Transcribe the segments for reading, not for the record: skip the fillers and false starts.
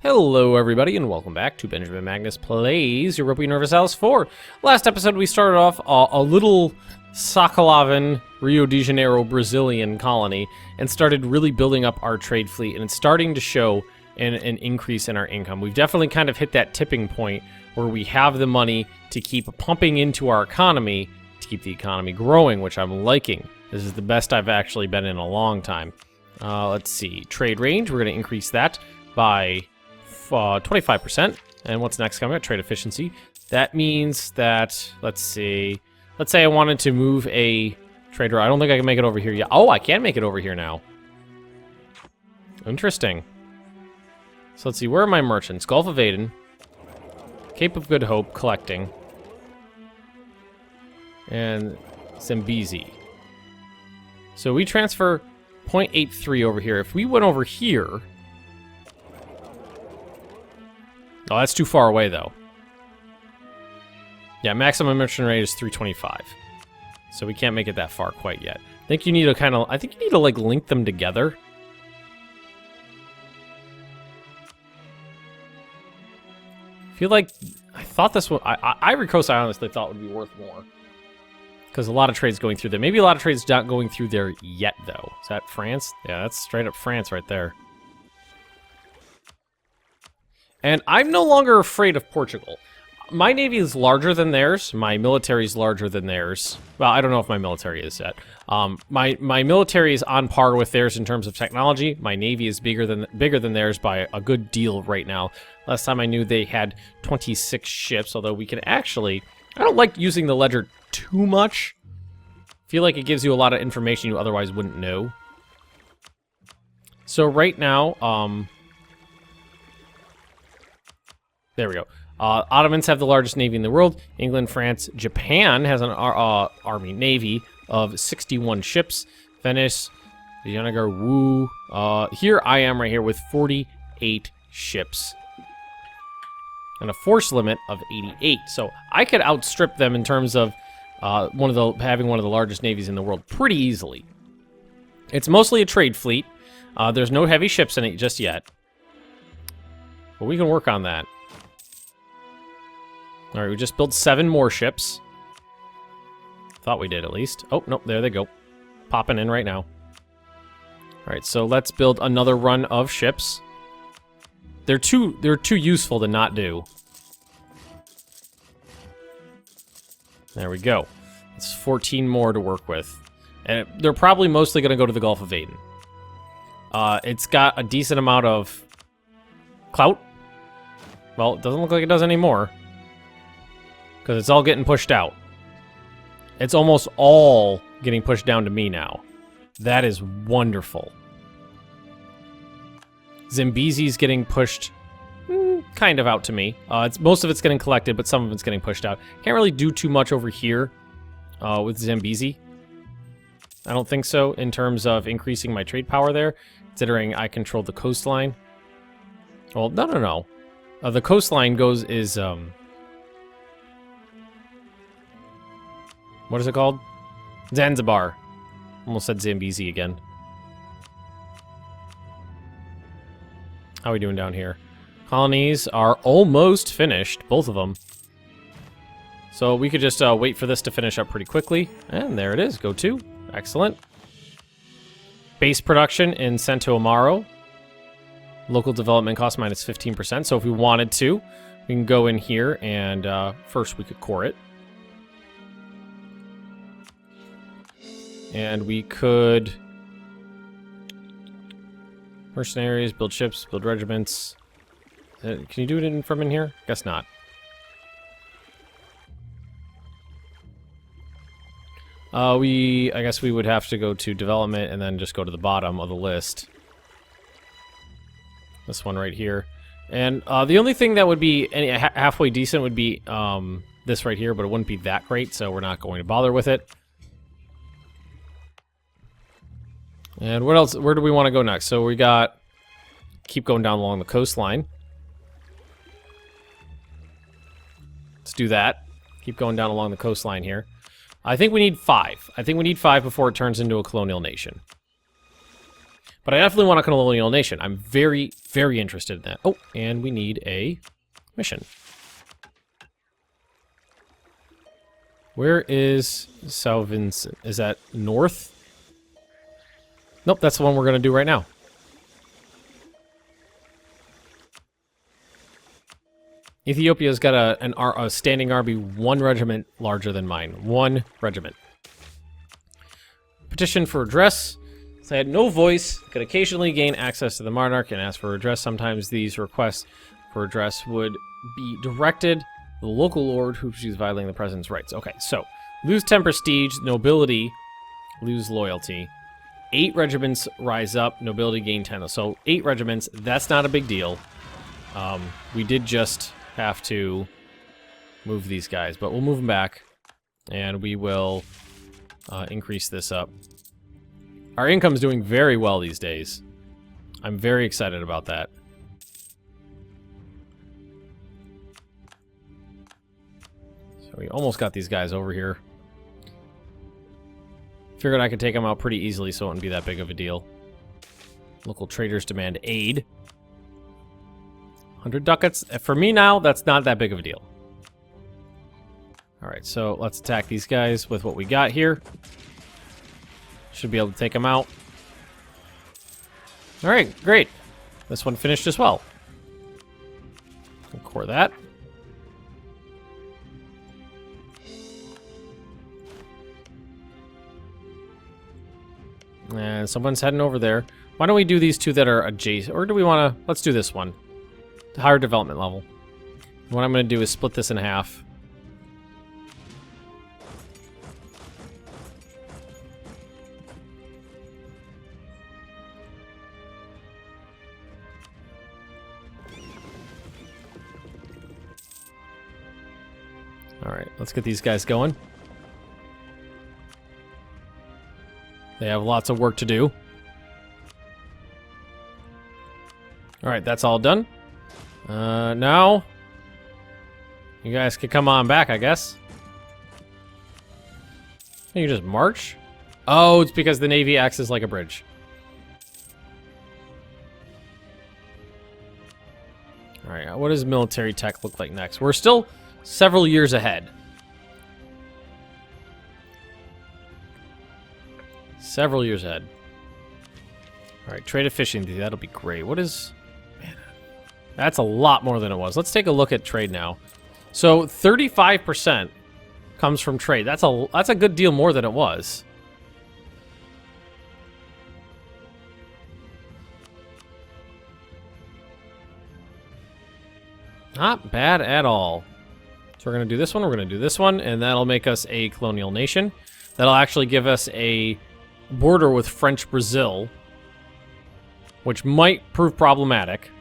Hello everybody and welcome back to Benjamin Magnus Plays Europa Universalis 4. Last episode we started off a little Sakalavan, Rio de Janeiro, Brazilian colony and started really building up our trade fleet, and it's starting to show an increase in our income. We've definitely kind of hit that tipping point where we have the money to keep pumping into our economy to keep the economy growing, which I'm liking. This is the best I've actually been in a long time. Let's see, trade range, we're going to increase that by 25%. And what's next coming up? Trade efficiency. That means that, let's say I wanted to move a trader. I don't think I can make it over here yet. Oh, I can make it over here now. Interesting. So let's see, where are my merchants? Gulf of Aden, Cape of Good Hope, collecting, and Zambezi. So we transfer 0.83 over here. If we went over here... Oh, that's too far away, though. Yeah, maximum merchant rate is 325. So we can't make it that far quite yet. I think you need to like, link them together. I feel like... I thought this one... Ivory Coast, I honestly thought would be worth more. Because a lot of trades going through there. Maybe a lot of trades not going through there yet, though. Is that France? Yeah, that's straight up France right there. And I'm no longer afraid of Portugal. My navy is larger than theirs. My military is larger than theirs. Well, I don't know if my military is yet. My military is on par with theirs in terms of technology. My navy is bigger than theirs by a good deal right now. Last time I knew they had 26 ships, although we can actually... I don't like using the ledger too much. I feel like it gives you a lot of information you otherwise wouldn't know. So right now, there we go. Ottomans have the largest navy in the world. England, France, Japan has an army navy of 61 ships. Venice, Yanagar, Wu. Here I am right here with 48 ships. And a force limit of 88. So I could outstrip them in terms of having one of the largest navies in the world pretty easily. It's mostly a trade fleet. There's no heavy ships in it just yet. But we can work on that. Alright, we just built 7 more ships. Thought we did, at least. Oh, nope, there they go. Popping in right now. Alright, so let's build another run of ships. They're too useful to not do. There we go. It's 14 more to work with. And they're probably mostly going to go to the Gulf of Aden. It's got a decent amount of clout. Well, it doesn't look like it does anymore. Because it's all getting pushed out. It's almost all getting pushed down to me now. That is wonderful. Zambezi's getting pushed kind of out to me. Most of it's getting collected, but some of it's getting pushed out. Can't really do too much over here with Zambezi. I don't think so in terms of increasing my trade power there, considering I control the coastline. Well, no. The coastline is... What is it called? Zanzibar. Almost said Zambezi again. How are we doing down here? Colonies are almost finished, both of them. So we could just wait for this to finish up pretty quickly. And there it is, go to. Excellent. Base production in Santo Amaro. Local development cost minus 15%. So if we wanted to, we can go in here and first we could core it. And we could... Mercenaries, build ships, build regiments. Can you do it from in here? Guess not. I guess we would have to go to development and then just go to the bottom of the list. This one right here. And the only thing that would be halfway decent would be this right here, but it wouldn't be that great, so we're not going to bother with it. And what else? Where do we want to go next? So we got... Keep going down along the coastline. Let's do that. Keep going down along the coastline here. I think we need 5. I think we need 5 before it turns into a colonial nation. But I definitely want a colonial nation. I'm very, very interested in that. Oh, and we need a mission. Where is South Vincent? Is that north? Nope, that's the one we're going to do right now. Ethiopia's got a standing army 1 regiment larger than mine. 1 regiment. Petition for redress. So I had no voice, could occasionally gain access to the monarch and ask for redress. Sometimes these requests for redress would be directed to the local lord who she's violating the president's rights. Okay, so lose 10 prestige, nobility, lose loyalty. 8 regiments rise up, nobility gain 10. So 8 regiments, that's not a big deal. We did just have to move these guys, but we'll move them back, and we will increase this up. Our income's doing very well these days. I'm very excited about that. So we almost got these guys over here. Figured I could take them out pretty easily, so it wouldn't be that big of a deal. Local traders demand aid. 100 ducats. For me now, that's not that big of a deal. Alright, so let's attack these guys with what we got here. Should be able to take them out. Alright, great. This one finished as well. We'll core that. And someone's heading over there. Why don't we do these 2 that are adjacent? Or do we want to... Let's do this one. Higher development level. What I'm going to do is split this in half. Alright, let's get these guys going. They have lots of work to do. Alright, that's all done. Now, you guys can come on back, I guess. You can just march? Oh, it's because the Navy acts as like a bridge. Alright, what does military tech look like next? We're still several years ahead. Several years ahead. Alright, trade efficiency, that'll be great. What is... Man, that's a lot more than it was. Let's take a look at trade now. So, 35% comes from trade. That's a good deal more than it was. Not bad at all. So we're going to do this one, we're going to do this one, and that'll make us a colonial nation. That'll actually give us a border with French Brazil, which might prove problematic.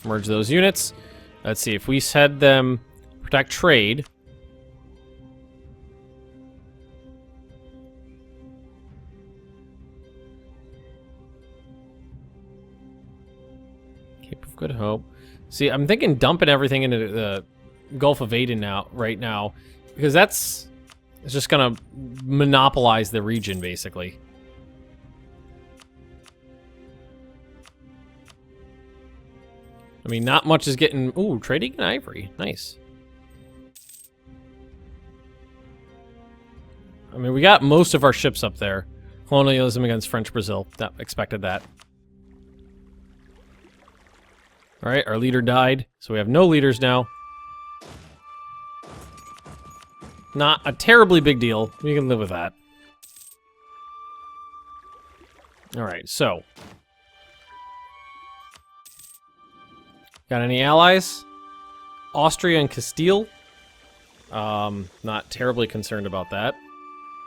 Merge those units. Let's see, if we said them protect trade. Cape of Good Hope. See, I'm thinking dumping everything into the Gulf of Aden right now, because it's just gonna monopolize the region, basically. I mean, not much is getting... Ooh, trading in ivory. Nice. I mean, we got most of our ships up there. Colonialism against French Brazil. That, expected that. Alright, our leader died, so we have no leaders now. Not a terribly big deal. We can live with that. Alright, so... Got any allies? Austria and Castile. Not terribly concerned about that.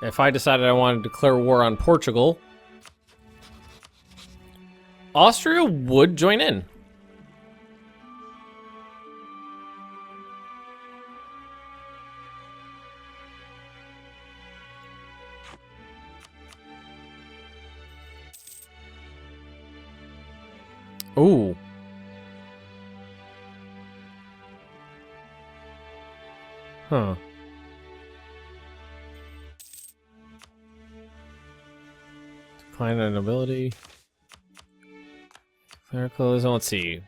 If I decided I wanted to declare war on Portugal, Austria would join in. Ooh. Huh. Find an ability. Clericalism, let's see.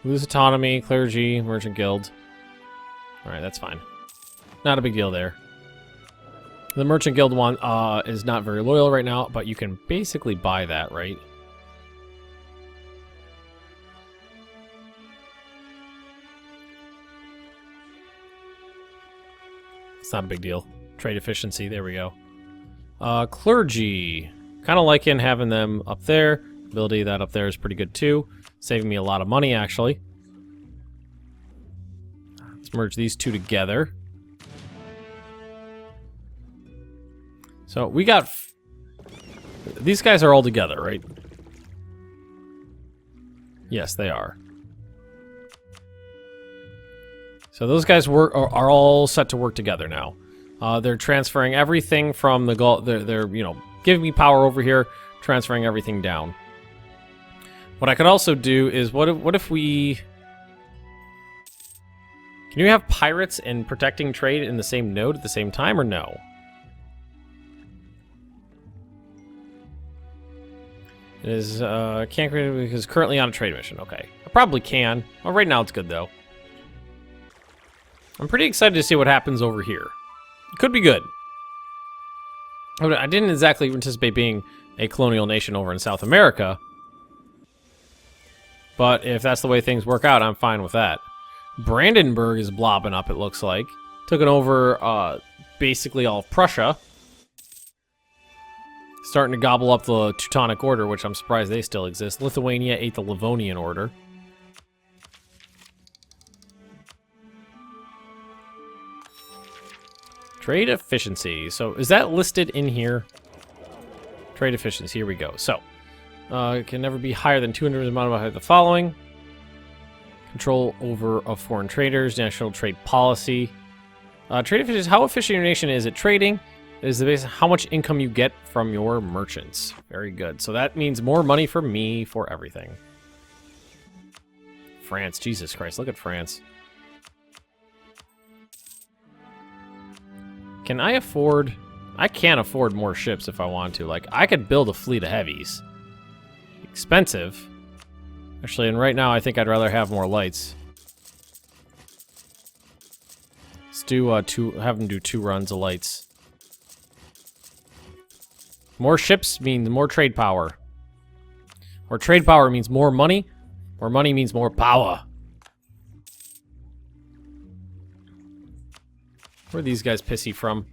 Lose autonomy, clergy, merchant guild. Alright, that's fine. Not a big deal there. The merchant guild one is not very loyal right now, but you can basically buy that, right? It's not a big deal. Trade efficiency, there we go. Clergy. Kind of liking having them up there. Ability that up there is pretty good too. Saving me a lot of money, actually. Let's merge these two together. So we got... These guys are all together, right? Yes, they are. So those guys are all set to work together now. They're transferring everything from the Gulf. They're you know, giving me power over here, transferring everything down. What I could also do is, what if we... Can you have pirates and protecting trade in the same node at the same time, or no? It is, can't create it because currently on a trade mission. Okay. I probably can. Well, right now it's good, though. I'm pretty excited to see what happens over here. It could be good. I didn't exactly anticipate being a colonial nation over in South America. But if that's the way things work out, I'm fine with that. Brandenburg is blobbing up, it looks like. Taking over, basically all of Prussia. Starting to gobble up the Teutonic Order, which I'm surprised they still exist. Lithuania ate the Livonian Order. Trade efficiency. So, is that listed in here? Trade efficiency, here we go. So, it can never be higher than 200 amount of the following. Control over of foreign traders, national trade policy. Trade efficiency, how efficient your nation is at trading is the base how much income you get from your merchants. Very good. So that means more money for me for everything. France, Jesus Christ, look at France. Can I afford... I can't afford more ships if I want to. Like, I could build a fleet of heavies. Expensive. Actually, and right now I think I'd rather have more lights. Let's do have them do 2 runs of lights. More ships means more trade power. More trade power means more money. More money means more power. Where are these guys pissy from?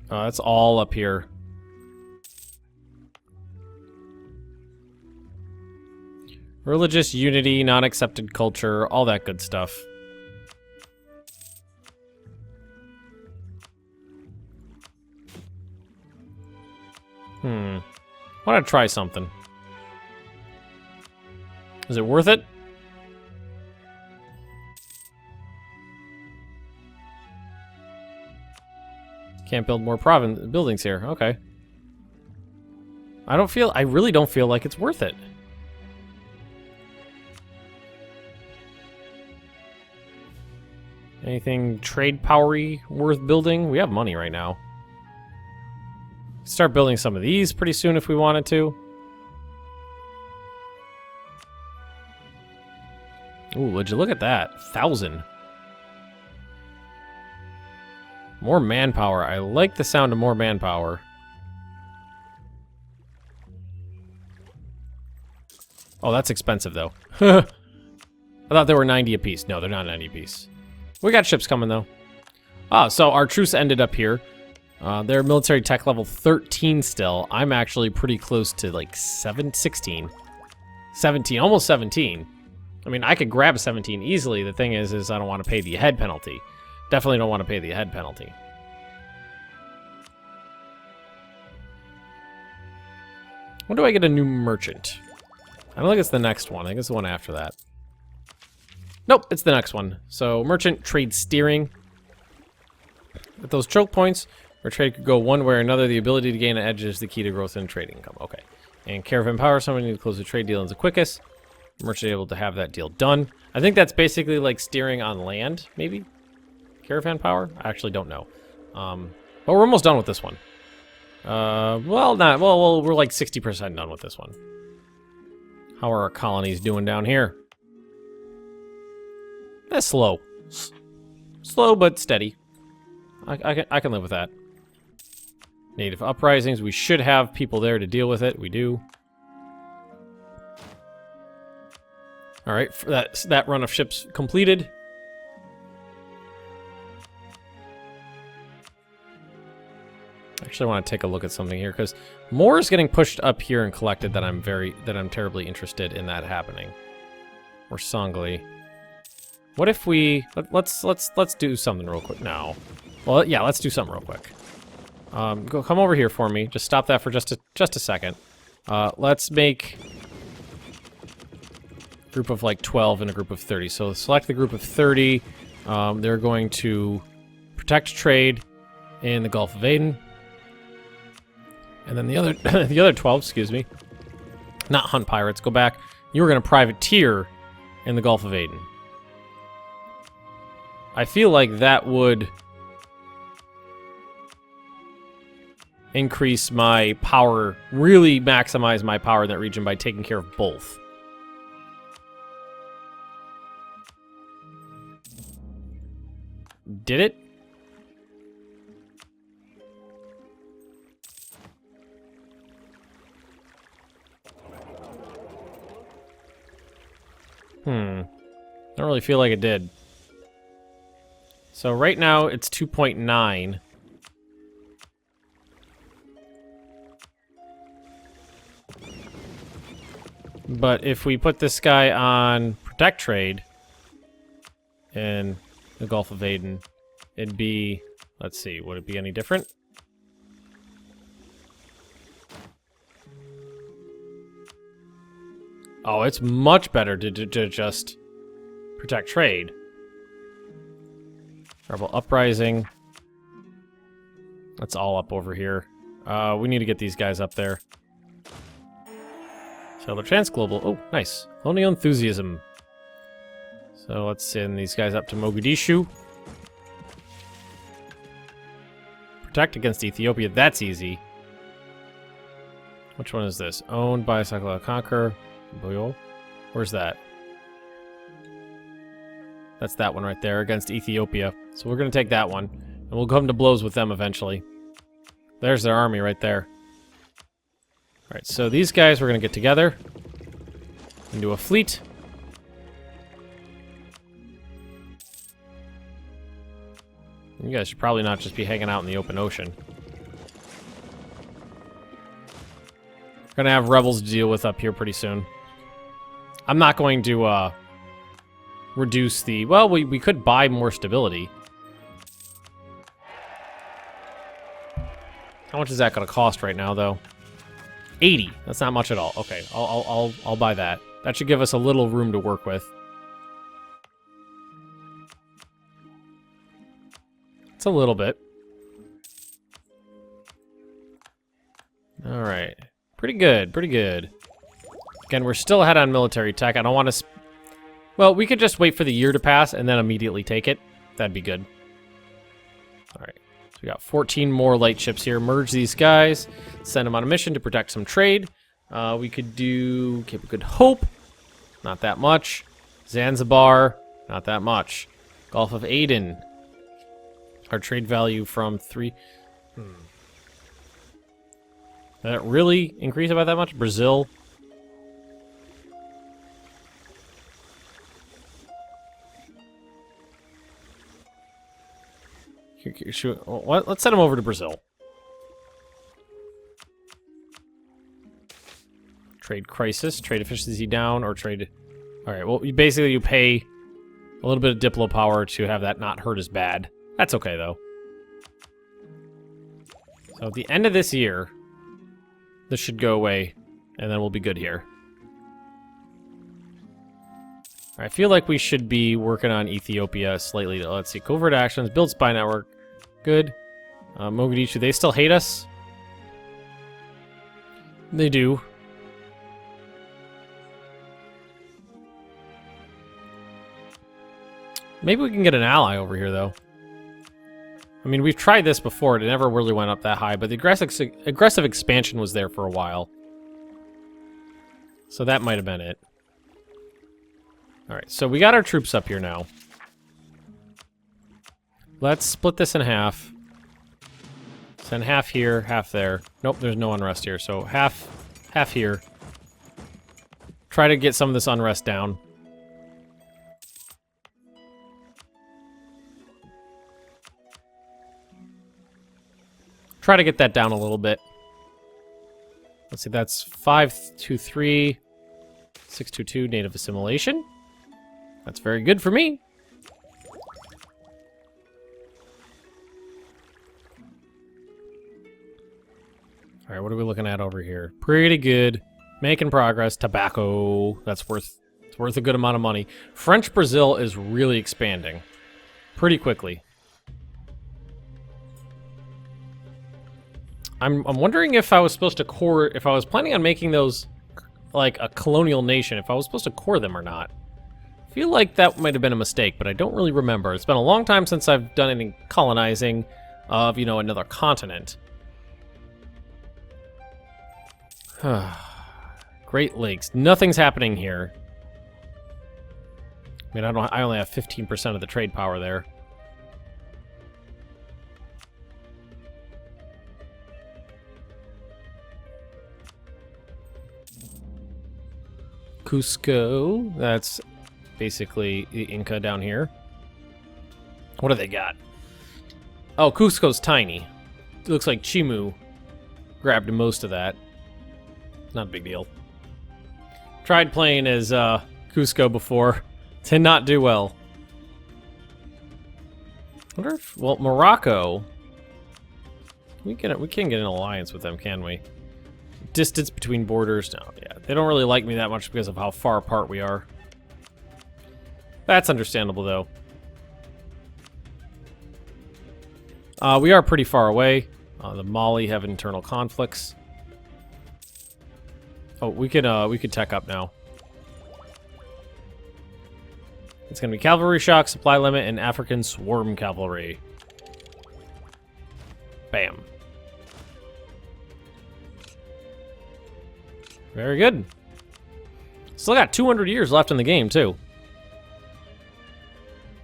That's all up here. Religious unity, non-accepted culture, all that good stuff. Why not try something? Is it worth it? Can't build more buildings here. Okay. I really don't feel like it's worth it. Anything trade powery worth building? We have money right now. Start building some of these pretty soon if we wanted to. Ooh, would you look at that? 1,000. More manpower. I like the sound of more manpower. Oh, that's expensive, though. I thought they were 90 apiece. No, they're not 90 apiece. We got ships coming, though. Ah, so our truce ended up here. They're military tech level 13 still. I'm actually pretty close to, like, 16. 17, almost 17. I mean, I could grab a 17 easily. The thing is I don't want to pay the head penalty. Definitely don't want to pay the head penalty. When do I get a new merchant? I don't think it's the next one. I think it's the one after that. Nope, it's the next one. So, merchant trade steering. With those choke points, where trade could go one way or another, the ability to gain an edge is the key to growth in trade income. Okay. And caravan power, somebody need to close the trade deal in the quickest. Merchant able to have that deal done. I think that's basically like steering on land, maybe? Caravan power? I actually don't know. But we're almost done with this one. Well, not well. We're like 60% done with this one. How are our colonies doing down here? That's slow. Slow but steady. I can live with that. Native uprisings. We should have people there to deal with it. We do. All right, that run of ships completed. Actually, I want to take a look at something here because more is getting pushed up here and collected that I'm terribly interested in that happening. Or Songli. What if we let's do something real quick now? Well, yeah, let's do something real quick. Come over here for me. Just stop that for just a second. Let's make a group of like 12 and a group of 30. So select the group of 30. They're going to protect trade in the Gulf of Aden. And then the other the other 12, excuse me, not hunt pirates, go back. You were going to privateer in the Gulf of Aden. I feel like that would increase my power, really maximize my power in that region by taking care of both. Did it? Don't really feel like it did. So right now it's 2.9. But if we put this guy on protect trade in the Gulf of Aden, it'd be, let's see, would it be any different? Oh, it's much better to just protect trade. Rebel uprising. That's all up over here. We need to get these guys up there. Sailor Transglobal. Oh, nice. Colonial enthusiasm. So let's send these guys up to Mogadishu. Protect against Ethiopia. That's easy. Which one is this? Owned by Sakala Conquer. Where's that? That's that one right there against Ethiopia. So we're going to take that one. And we'll come to blows with them eventually. There's their army right there. Alright, so these guys we're going to get together. Into a fleet. You guys should probably not just be hanging out in the open ocean. We're going to have rebels to deal with up here pretty soon. I'm not going to reduce the... Well, we could buy more stability. How much is that going to cost right now, though? 80. That's not much at all. Okay, I'll buy that. That should give us a little room to work with. It's a little bit. All right. Pretty good, pretty good. Again, we're still ahead on military tech. I don't want to... Well, we could just wait for the year to pass and then immediately take it. That'd be good. All right. So we got 14 more light ships here. Merge these guys. Send them on a mission to protect some trade. We could do Cape of Good Hope. Not that much. Zanzibar. Not that much. Gulf of Aden. Our trade value from 3... Did that really increase it by that much? Brazil. Let's send him over to Brazil. Trade crisis, trade efficiency down, or trade... Alright, well, basically you pay a little bit of Diplo power to have that not hurt as bad. That's okay, though. So at the end of this year, this should go away, and then we'll be good here. I feel like we should be working on Ethiopia slightly. Let's see, covert actions, build spy network. Good. Mogadishu, they still hate us? They do. Maybe we can get an ally over here, though. I mean, we've tried this before. It never really went up that high, but the aggressive expansion was there for a while. So that might have been it. Alright, so we got our troops up here now. Let's split this in half. Send half here, half there. Nope, there's no unrest here, so half here. Try to get some of this unrest down. Try to get that down a little bit. Let's see, that's 523, 622 native assimilation. That's very good for me. All right, what are we looking at over here? Pretty good. Making progress. Tobacco. It's worth a good amount of money. French Brazil is really expanding pretty quickly. I'm wondering if I was supposed to core, if I was planning on making those like a colonial nation, if I was supposed to core them or not. I feel like that might have been a mistake, but I don't really remember. It's been a long time since I've done any colonizing of, you know, another continent. Great Lakes. Nothing's happening here. I mean, I only have 15% of the trade power there. Cusco, that's basically the Inca down here. What do they got? Oh, Cusco's tiny. It looks like Chimu grabbed most of that. Not a big deal. Tried playing as Cusco before. Did not do well. Wonder if, well, Morocco. We can't get an alliance with them, can we? Distance between borders. No, yeah, they don't really like me that much because of how far apart we are. That's understandable, though. We are pretty far away. The Mali have internal conflicts. Oh, we could tech up now. It's gonna be cavalry shock, supply limit, and African swarm cavalry. Bam. Very good. Still got 200 years left in the game too.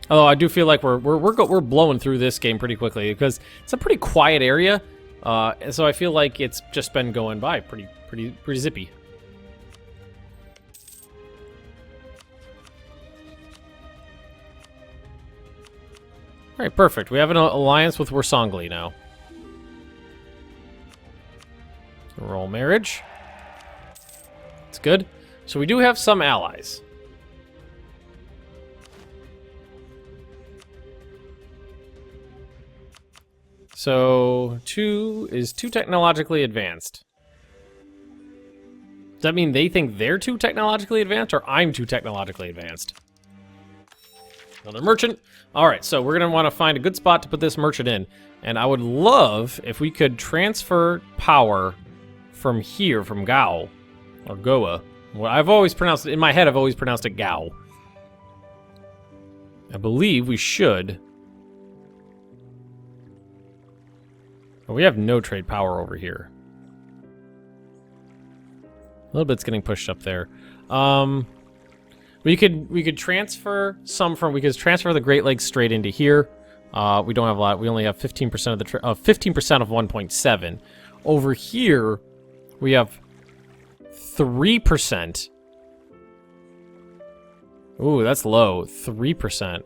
Although I do feel like we're blowing through this game pretty quickly because it's a pretty quiet area, so I feel like it's just been going by pretty zippy. All right, perfect. We have an alliance with Warsongli now. Roll marriage. It's good. So we do have some allies. So, is too technologically advanced. Does that mean they think they're too technologically advanced, or I'm too technologically advanced? Another merchant. All right, so we're going to want to find a good spot to put this merchant in. And I would love if we could transfer power from here, from Gao, or Goa. Well, I've always pronounced it, in my head, I've always pronounced it Gao. I believe we should. But we have no trade power over here. A little bit's getting pushed up there. We could transfer some from, we could transfer the Great Lakes straight into here. We don't have a lot. We only have 15% of the 15% of 1.7. Over here, we have 3%. Ooh, that's low. 3%.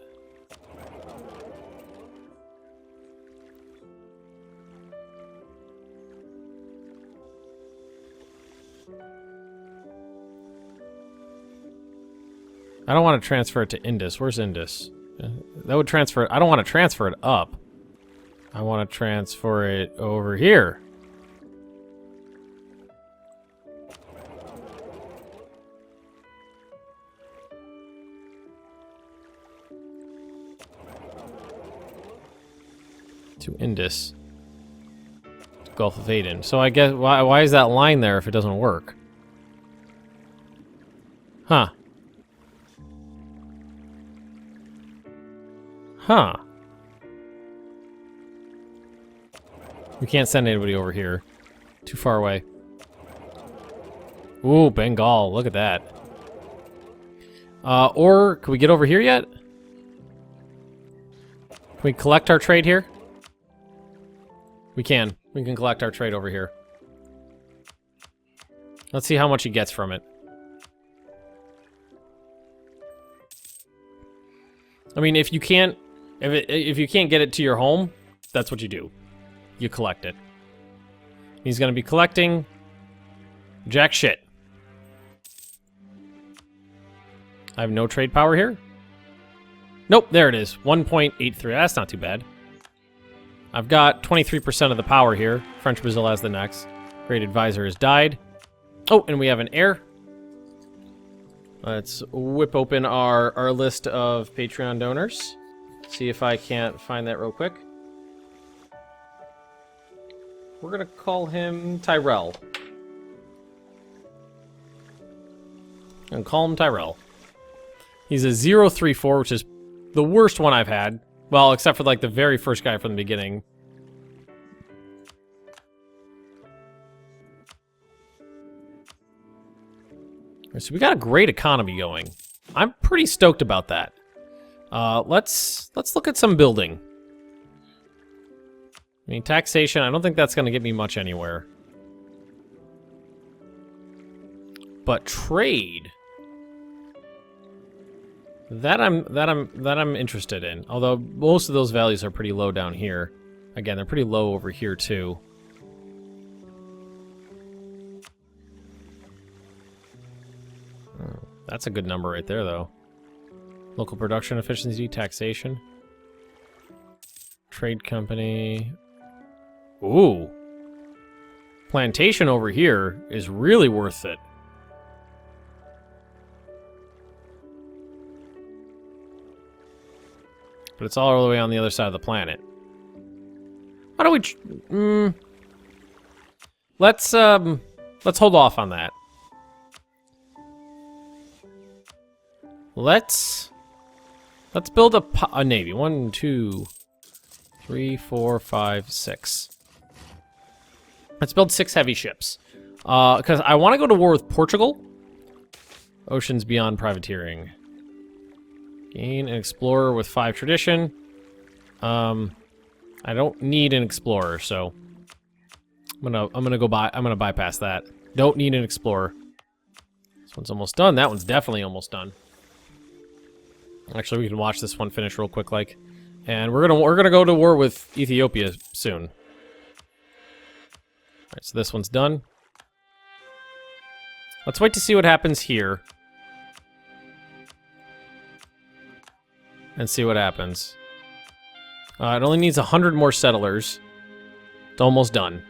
I don't want to transfer it to Indus. Where's Indus? That would transfer it. I don't want to transfer it up. I want to transfer it over here. To Indus. Gulf of Aden. So I guess, why is that line there if it doesn't work? Huh. Huh. We can't send anybody over here. Too far away. Ooh, Bengal. Look at that. Or, can we get over here yet? Can we collect our trade here? We can. We can collect our trade over here. Let's see how much he gets from it. I mean, if you can't... If you can't get it to your home, that's what you do. You collect it. He's gonna be collecting... jack shit. I have no trade power here? Nope, there it is. 1.83. That's not too bad. I've got 23% of the power here. French Brazil has the next. Great advisor has died. Oh, and we have an heir. Let's whip open our list of Patreon donors. See if I can't find that real quick. We're gonna call him Tyrell. And call him Tyrell. He's a 034, which is the worst one I've had. Well, except for like the very first guy from the beginning. So we got a great economy going. I'm pretty stoked about that. Let's look at some building. I mean, taxation, I don't think that's going to get me much anywhere. But trade, that I'm interested in. Although most of those values are pretty low down here. Again, they're pretty low over here too. Oh, that's a good number right there, though. Local production efficiency, taxation, trade company. Ooh, plantation over here is really worth it. But it's all the way on the other side of the planet. Why don't we... Let's hold off on that. Let's build a navy. 1, 2, 3, 4, 5, 6. Let's build 6 heavy ships. Because I want to go to war with Portugal. Oceans beyond privateering. Gain an explorer with 5 tradition. I don't need an explorer, so I'm gonna bypass that. Don't need an explorer. This one's almost done. That one's definitely almost done. Actually, we can watch this one finish real quick, like, and we're gonna go to war with Ethiopia soon. All right, so this one's done. Let's wait to see what happens here. And see what happens. It only needs 100 more settlers. It's almost done.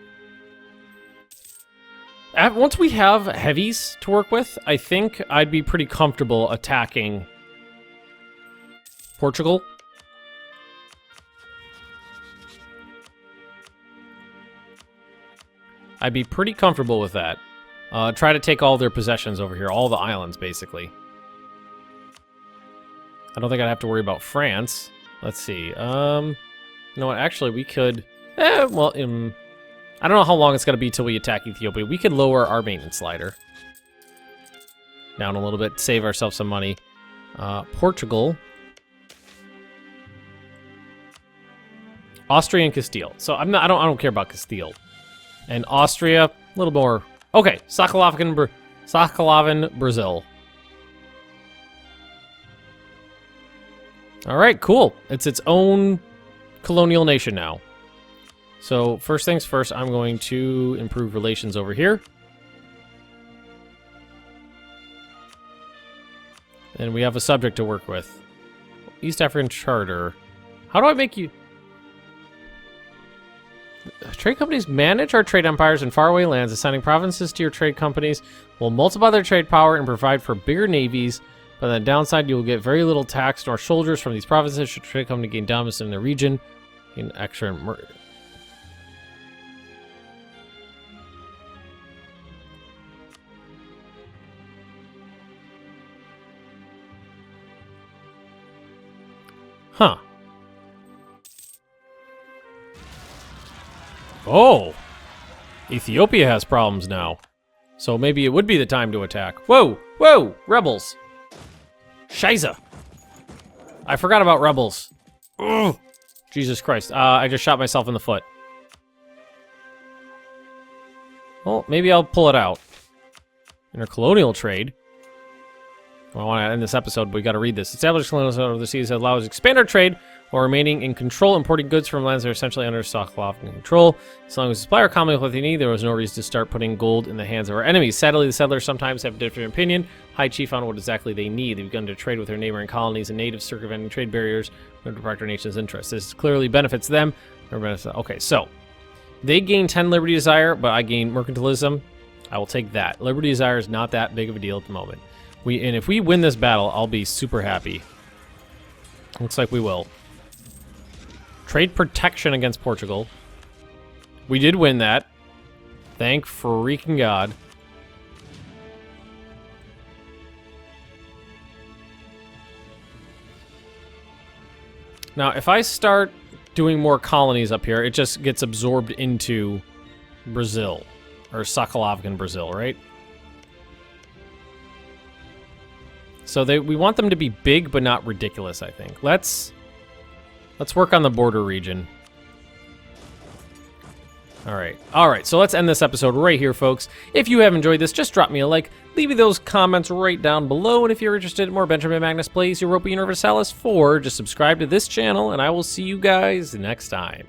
Once we have heavies to work with, I think I'd be pretty comfortable attacking Portugal. I'd be pretty comfortable with that. Try to take all their possessions over here, all the islands, basically. I don't think I'd have to worry about France. Let's see. You know what? Actually, we could... well, I don't know how long it's going to be till we attack Ethiopia. We could lower our maintenance slider down a little bit, save ourselves some money. Portugal. Austria and Castile. So I don't care about Castile. And Austria, a little more... Okay, Sakalavan, Brazil. All right, cool. It's its own colonial nation now. So first things first, I'm going to improve relations over here. And we have a subject to work with. East African Charter. How do I make you... Trade companies manage our trade empires in faraway lands, assigning provinces to your trade companies will multiply their trade power and provide for bigger navies. But on the downside, you will get very little tax nor soldiers from these provinces should trade company gain dominance in the region. Gain extra murder. Huh. Oh! Ethiopia has problems now. So maybe it would be the time to attack. Whoa! Whoa! Rebels! Scheiße! I forgot about rebels. Ugh. Jesus Christ. I just shot myself in the foot. Well, maybe I'll pull it out. Intercolonial trade. Well, I want to end this episode, but we got to read this. Established colonial over the seas allows us to expand our trade while remaining in control, importing goods from lands that are essentially under Sokolov control. As long as the supplier commonly with what they need, there was no reason to start putting gold in the hands of our enemies. Sadly, the settlers sometimes have a different opinion. High Chief on what exactly they need. They've begun to trade with their neighboring colonies and natives, circumventing trade barriers to protect our nation's interests. This clearly benefits them. Okay, so they gain 10 Liberty Desire, but I gain Mercantilism. I will take that. Liberty Desire is not that big of a deal at the moment. And if we win this battle, I'll be super happy. Looks like we will. Trade protection against Portugal. We did win that. Thank freaking God. Now, if I start doing more colonies up here, it just gets absorbed into Brazil. Or Sokolovican Brazil, right? So we want them to be big, but not ridiculous, I think. Let's work on the border region. All right, so let's end this episode right here, folks. If you have enjoyed this, just drop me a like. Leave me those comments right down below. And if you're interested in more Benjamin Magnus Plays Europa Universalis 4, just subscribe to this channel, and I will see you guys next time.